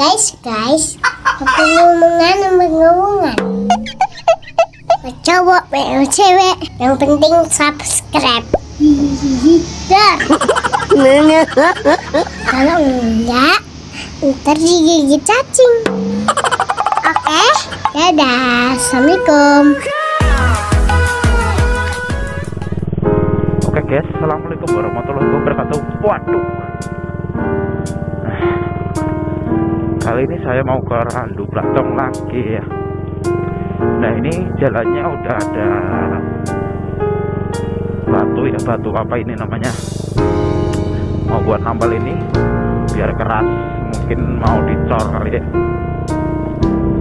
Guys, ngomongan. Cowok, cewek, yang penting subscribe. Dar. Kalau enggak, ntar digigit cacing. Oke, dadah, assalamualaikum. Oke guys, assalamualaikum warahmatullahi wabarakatuh. Waduh, kali ini saya mau ke Randu Blatong lagi ya. Nah ini jalannya udah ada batu ya, batu apa ini namanya, mau buat nambal ini biar keras, mungkin mau dicor kali ya,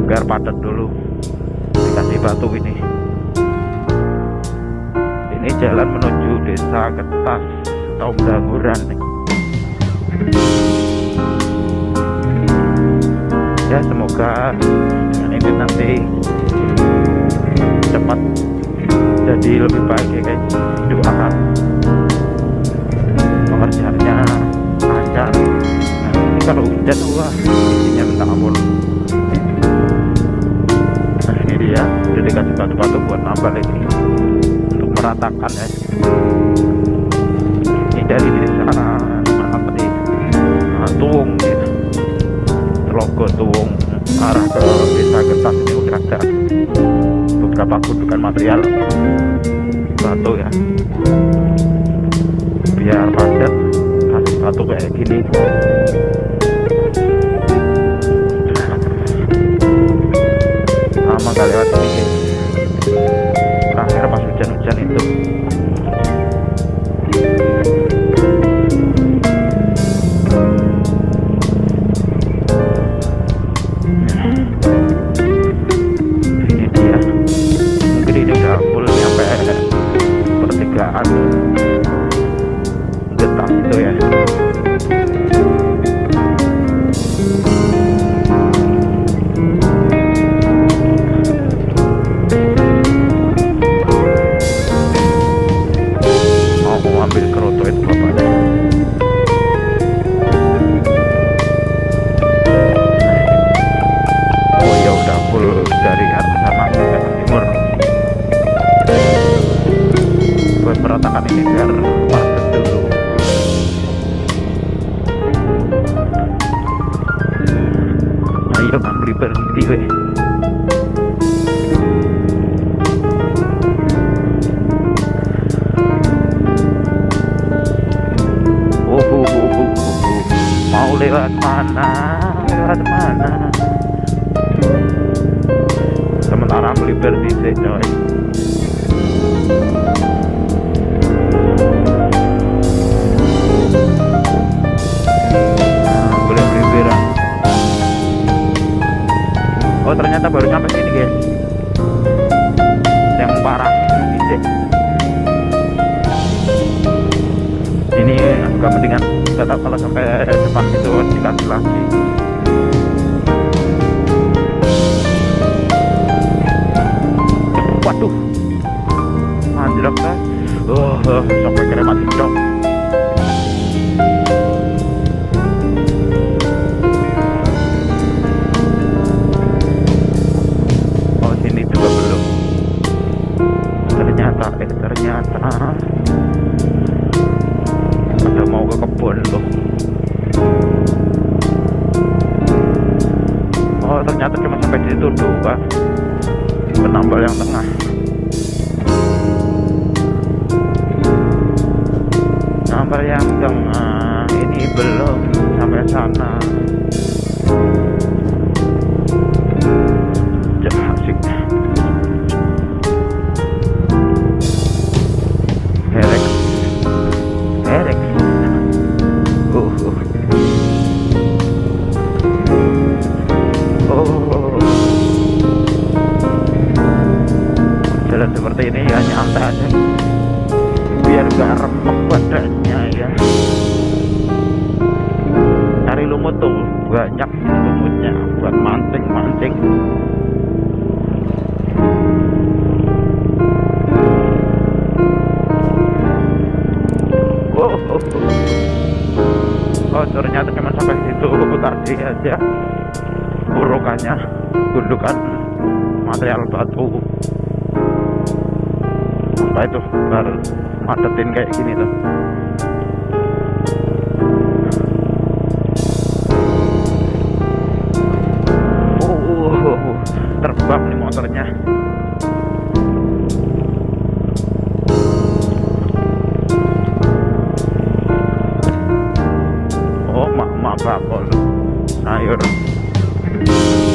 biar padat dulu, dikasih batu ini. Ini jalan menuju desa Ketas Tombanguran nih. Ya semoga dengan ini nanti cepat jadi lebih baik ya guys. Doakan pekerjaannya lancar. Nah, ini kalau hujan wah isinya minta ampun. Nah ini dia udah dikasih batu-batu buat nambal ini untuk meratakan ya. Ini dari desa mana tadi, Tuung gitu. Logo Tuung arah ke desa Ketas ini udah ada beberapa gundukan material batu ya, biar padat kasih batu kayak gini. Lama gak lewat ini, terakhir pas hujan-hujan itu. Getah itu ya. Mau ambil keroto itu bapaknya. Oh ya udah full dari arah sana ke timur. Buat meratakan ini biar padat dulu. Ayo ambil berhenti weh. Mau lewat mana? Sementara beli berhenti coy. Oh ternyata baru sampai sini guys, yang parah ini. Ini agak mendingan tetap kalau sampai depan itu dikasih lagi. Waduh, anjlok kan. Sampai kira mati dong. Ternyata udah mau ke kebun loh. Oh ternyata cuma sampai di situ doang, penambal yang tengah. Nambal yang tengah ini belum sampai sana. Asik. Jalan seperti ini ya nyantai aja, biar gak remek badannya ya. Cari lumut tuh, banyak lumutnya buat mancing-mancing. Oh, ternyata cuma sampai situ tadi aja. Urukannya, gundukan material batu. Apa itu? Biar madetin kayak gini tuh. Terbang nih motornya. Oh, mak bakul sayur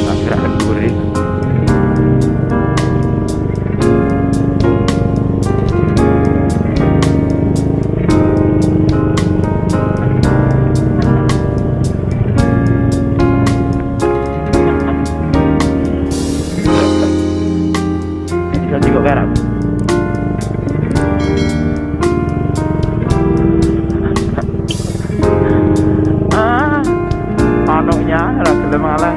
agak gurih. Bisa juga garam. Anunya ora gelem malah